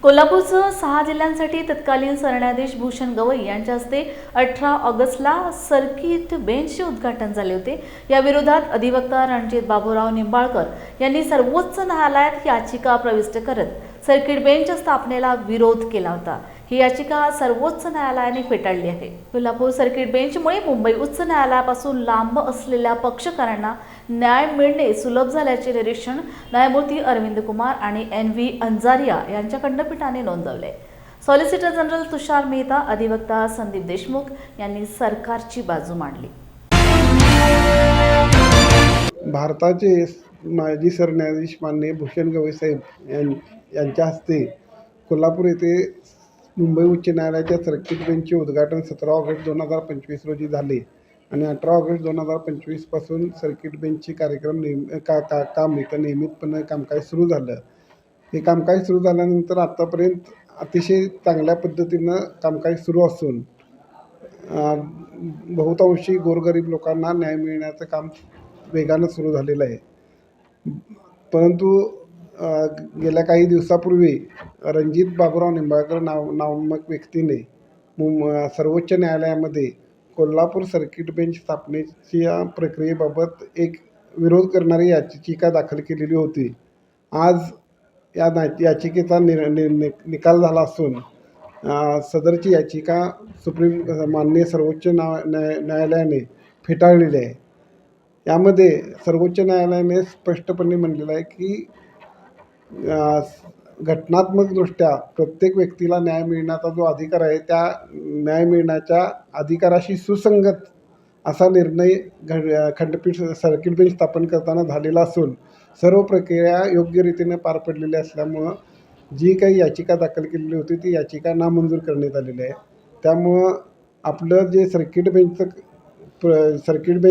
कोल्हापूरसह 6 जिल्ह्यांसाठी तत्कालीन सरन्यायाधीश भूषण गवई यांच्या हस्ते 18 ऑगस्टला सर्किट बेंचचे उद्घाटन झाले होते। या विरोधात अधिवक्ता रणजित बाबूराव निंबाळकर यांनी सर्वोच्च न्यायालयात याचिका प्रविष्ट करत सर्किट बेंच स्थापनेला विरोध केला होता। ही याचिका सर्वोच्च न्यायालयाने फेटाळली आहे। कोल्हापूर सर्किट बेंचमुळे मुंबई उच्च न्यायालयापासून लांब असलेल्या पक्षकारांना न्याय मिळणे सुलभ झाल्याचे निरीक्षण न्यायमूर्ती अरविंद कुमार आणि NV अंजारिया यांच्या खंडपीठाने नोंदवले। सॉलिसिटर जनरल तुषार मेहता, अधिवक्ता संदीप देशमुख यांनी सरकारची बाजू मांडली। भारताचे माजी सरन्यायाधीश माननीय भूषण गवई साहेब यांच्या हस्ते कोल्हापूर येथे मुंबई उच्च न्यायालयाच्या सर्किट बेंचचे उद्घाटन 17 ऑगस्ट 2025 रोजी झाले आणि 18 ऑगस्ट 2025 पासून सर्किट बेंचचे कार्यक्रम काम इथं नियमितपणे कामकाज सुरू झालं। हे कामकाज सुरू झाल्यानंतर आतापर्यंत अतिशय चांगल्या पद्धतीनं कामकाज सुरू असून बहुतांशी गोरगरीब लोकांना न्याय मिळण्याचं काम वेगानं सुरू झालेलं आहे। परंतु गेल्या काही दिवसापूर्वी रणजित बाबूराव निंबाळकर नामक व्यक्तीने सर्वोच्च न्यायालयामध्ये कोल्हापूर सर्किट बेंच स्थापनेच्या प्रक्रियेबाबत एक विरोध करणारी याचिका दाखल केलेली होती। आज या याचिकेचा निकाल झाला असून सदरची याचिका माननीय सर्वोच्च न्यायालयाने फेटाळलेली आहे। यामध्ये सर्वोच्च न्यायालयाने स्पष्टपणे म्हणलेलं आहे की घटनात्मकदृष्ट्या प्रत्येक व्यक्तीला न्याय मिळण्याचा जो अधिकार आहे त्या न्याय मिळण्याच्या अधिकाराशी सुसंगत असा निर्णय खंडपीठ सर्किट बेंच स्थापन करताना झालेला असून सर्व प्रक्रिया योग्य रीतीने पार पडलेली असल्यामुळं जी काही याचिका दाखल केलेली होती ती याचिका नामंजूर करण्यात आलेली आहे। त्यामुळं आपलं जे सर्किट बेंच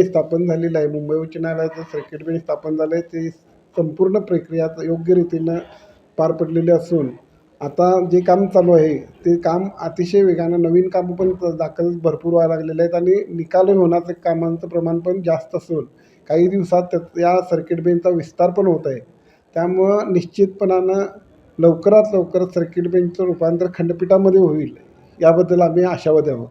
स्थापन झालेलं आहे, मुंबई उच्च न्यायालयाचं सर्किट बेंच स्थापन झालं आहे, ते संपूर्ण प्रक्रिया योग्य रीतीनं पार पडलेली असून आता जे काम चालू आहे ते काम अतिशय वेगानं, नवीन कामं पण दाखल भरपूर व्हायला लागलेले आहेत आणि निकाल होण्याचं कामांचं प्रमाण पण जास्त असून काही दिवसात या सर्किट बेंचचा विस्तार पण होत आहे। त्यामुळं निश्चितपणानं लवकरात लवकर सर्किट बेंचचं रूपांतर खंडपीठामध्ये होईल याबद्दल आम्ही आशावादी आहोत।